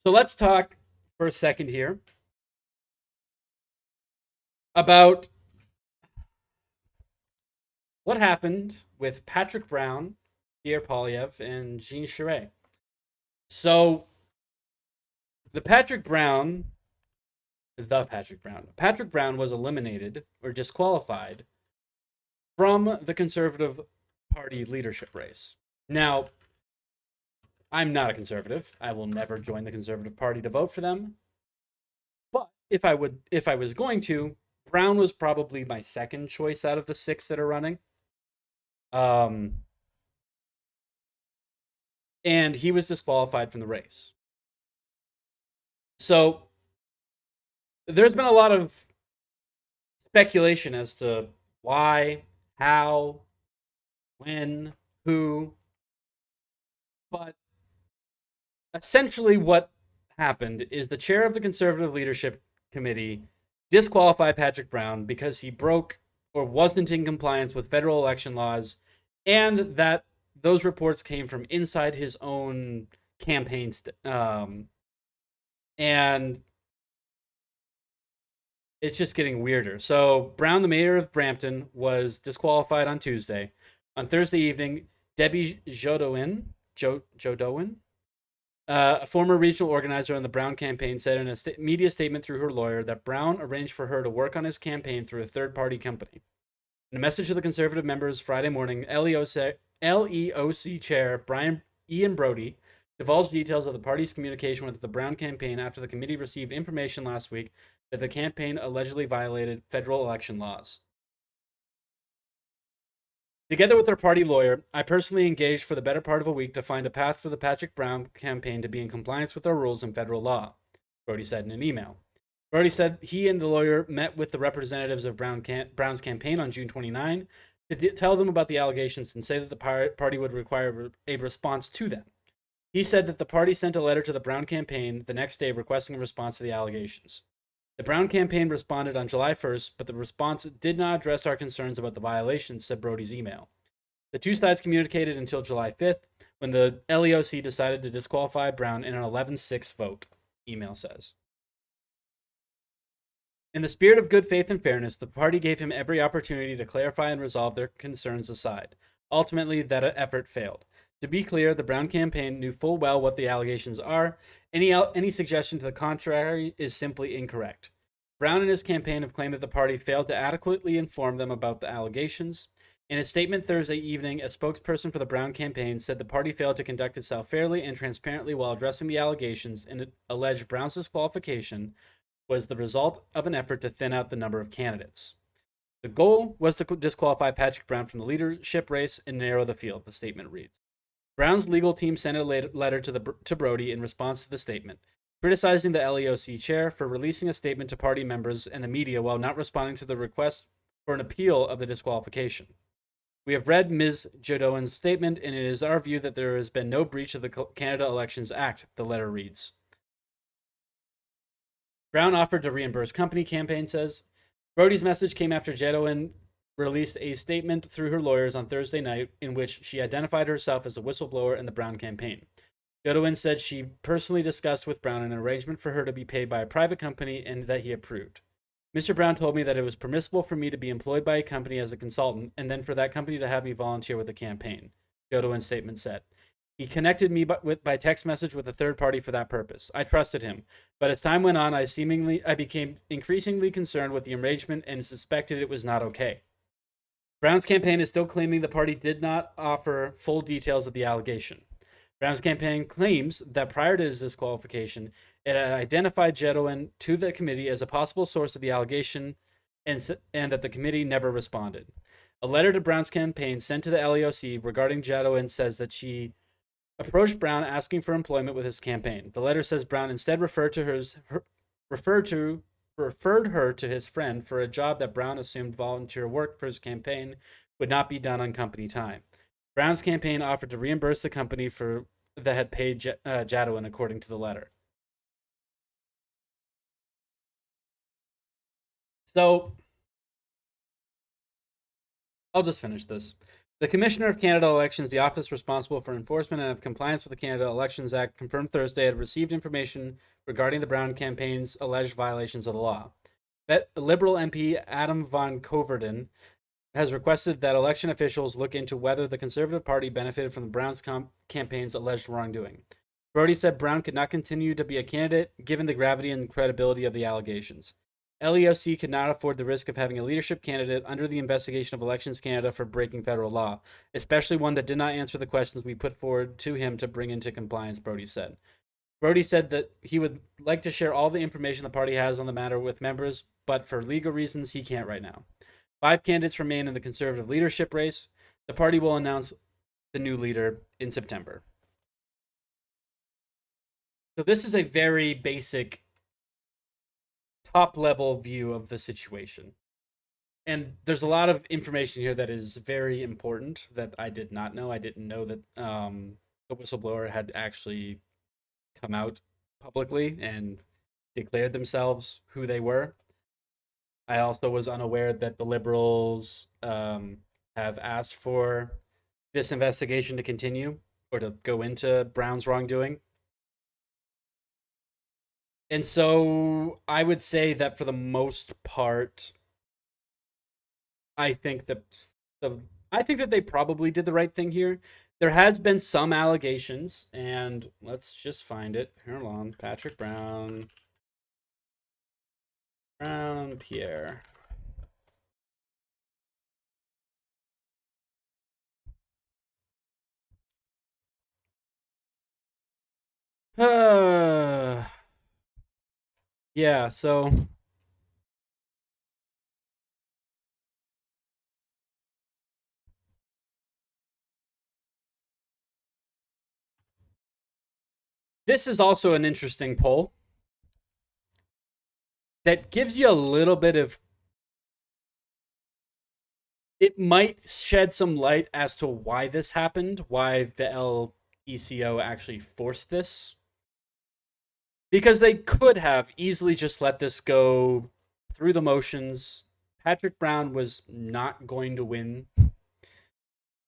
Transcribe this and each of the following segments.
So let's talk for a second here about what happened with Patrick Brown, Pierre Polyev, and Jean Charest. So the Patrick Brown, Patrick Brown was eliminated or disqualified from the Conservative Party leadership race. Now, I'm not a conservative. I will never join the Conservative Party to vote for them. But if I was going to, Brown was probably my second choice out of the six that are running. Um, and he was disqualified from the race. So there's been a lot of speculation as to why, how, when, who, but essentially what happened is the chair of the Conservative Leadership Committee disqualified Patrick Brown because he broke or wasn't in compliance with federal election laws, and that those reports came from inside his own campaign. And it's just getting weirder. So Brown, the mayor of Brampton, was disqualified on Tuesday. On Thursday evening, Debbie Jodowin, a former regional organizer on the Brown campaign, said in a media statement through her lawyer that Brown arranged for her to work on his campaign through a third-party company. In a message to the Conservative members Friday morning, LEOC Chair Ian Brody divulged details of the party's communication with the Brown campaign after the committee received information last week that the campaign allegedly violated federal election laws. Together with our party lawyer, I personally engaged for the better part of a week to find a path for the Patrick Brown campaign to be in compliance with our rules and federal law, Brody said in an email. Brody said he and the lawyer met with the representatives of Brown's campaign on June 29 to tell them about the allegations and say that the party would require a response to them. He said that the party sent a letter to the Brown campaign the next day requesting a response to the allegations. The Brown campaign responded on July 1st, but the response did not address our concerns about the violations, said Brody's email. The two sides communicated until July 5th, when the LEOC decided to disqualify Brown in an 11-6 vote, email says. In the spirit of good faith and fairness, the party gave him every opportunity to clarify and resolve their concerns aside. Ultimately, that effort failed. To be clear, the Brown campaign knew full well what the allegations are. Any suggestion to the contrary is simply incorrect. Brown and his campaign have claimed that the party failed to adequately inform them about the allegations. In a statement Thursday evening, a spokesperson for the Brown campaign said the party failed to conduct itself fairly and transparently while addressing the allegations, and alleged Brown's disqualification was the result of an effort to thin out the number of candidates. The goal was to disqualify Patrick Brown from the leadership race and narrow the field, the statement reads. Brown's legal team sent a letter to Brody in response to the statement, criticizing the LEOC chair for releasing a statement to party members and the media while not responding to the request for an appeal of the disqualification. We have read Ms. Jodowin's statement, and it is our view that there has been no breach of the Canada Elections Act, the letter reads. Brown offered to reimburse company, campaign says. Brody's message came after Jodowin released a statement through her lawyers on Thursday night in which she identified herself as a whistleblower in the Brown campaign. Jodowin said she personally discussed with Brown an arrangement for her to be paid by a private company and that he approved. Mr. Brown told me that it was permissible for me to be employed by a company as a consultant and then for that company to have me volunteer with the campaign, Jodowin's statement said. He connected me by text message with a third party for that purpose. I trusted him, but as time went on, I became increasingly concerned with the arrangement and suspected it was not okay. Brown's campaign is still claiming the party did not offer full details of the allegation. Brown's campaign claims that prior to his disqualification, it identified Jodowin to the committee as a possible source of the allegation and that the committee never responded. A letter to Brown's campaign sent to the LEOC regarding Jodowin says that she approached Brown asking for employment with his campaign. The letter says Brown instead referred her to his friend for a job that Brown assumed volunteer work for his campaign would not be done on company time. Brown's campaign offered to reimburse the company that had paid Jodowin, according to the letter. So, I'll just finish this. The Commissioner of Canada Elections, the office responsible for enforcement and of compliance with the Canada Elections Act, confirmed Thursday had received information regarding the Brown campaign's alleged violations of the law. Liberal MP Adam Van Coverden has requested that election officials look into whether the Conservative Party benefited from the Brown's campaign's alleged wrongdoing. Brody said Brown could not continue to be a candidate given the gravity and credibility of the allegations. LEOC could not afford the risk of having a leadership candidate under the investigation of Elections Canada for breaking federal law, especially one that did not answer the questions we put forward to him to bring into compliance, Brody said. Brody said that he would like to share all the information the party has on the matter with members, but for legal reasons, he can't right now. 5 candidates remain in the Conservative leadership race. The party will announce the new leader in September. So this is a very basic top level view of the situation. And there's a lot of information here that is very important that I did not know. I didn't know that the whistleblower had actually come out publicly and declared themselves who they were. I also was unaware that the Liberals have asked for this investigation to continue or to go into Brown's wrongdoing. And so I would say that for the most part, I think that they probably did the right thing here. There has been some allegations, and let's just find it. Hold on, Patrick Brown, Pierre. Yeah, so this is also an interesting poll that gives you a little bit of, it might shed some light as to why this happened, why the LECO actually forced this. Because they could have easily just let this go through the motions. Patrick Brown was not going to win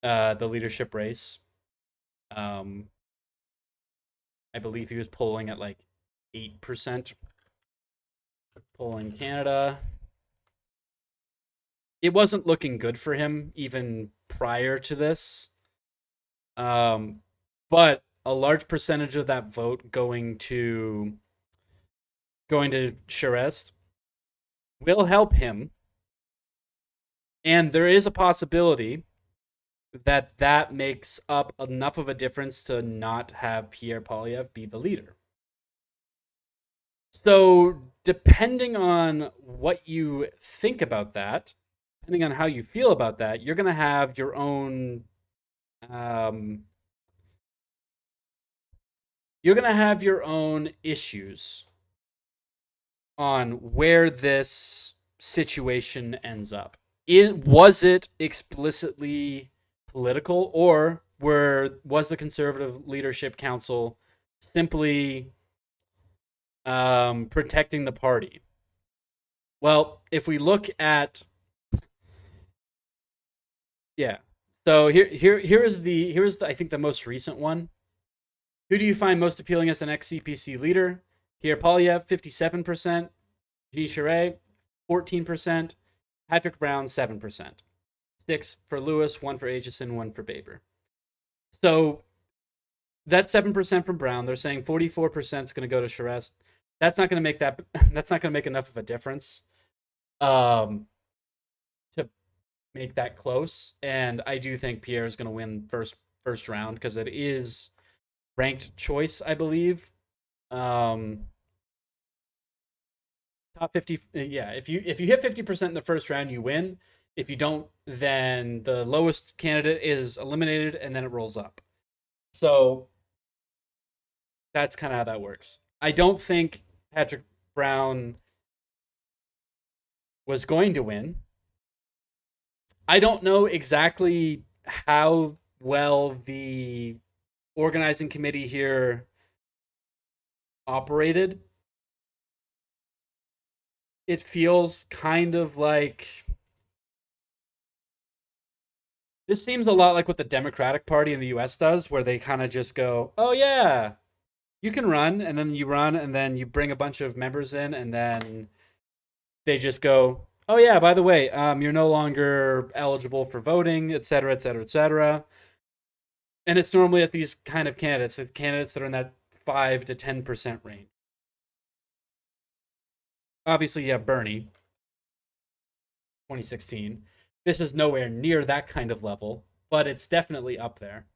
the leadership race. I believe he was polling at like 8% polling Canada. It wasn't looking good for him even prior to this. But a large percentage of that vote going to Charest will help him. And there is a possibility that makes up enough of a difference to not have Pierre Poilievre be the leader. So, depending on what you think about that, depending on how you feel about that, you're going to have your own issues on where this situation ends up. Was it explicitly political, or was the Conservative Leadership Council simply protecting the party? Well, if we look at, yeah, so here's I think the most recent one. Who do you find most appealing as the next CPC leader? Pierre Poilievre, 57%. G. Charest, 14%. Patrick Brown, 7%. 6 for Lewis, 1 for Aitchison, 1 for Baber. So that's 7% from Brown. They're saying 44% is going to go to Charest. That's not going to make that's not going to make enough of a difference to make that close. And I do think Pierre is going to win first round because it is ranked choice, I believe. Top 50, yeah. If you hit 50% in the first round, you win. If you don't, then the lowest candidate is eliminated, and then it rolls up. So that's kind of how that works. I don't think Patrick Brown was going to win. I don't know exactly how well the organizing committee here operated. It feels kind of like This seems a lot like what the Democratic Party in the US does, where they kind of just go, oh, yeah, you can run, and then you run, and then you bring a bunch of members in, and then they just go, oh, yeah, by the way, you're no longer eligible for voting, et cetera, et cetera, et cetera. And it's normally at these kind of candidates, it's candidates that are in that 5 to 10% range. Obviously, you have Bernie, 2016. This is nowhere near that kind of level, but it's definitely up there.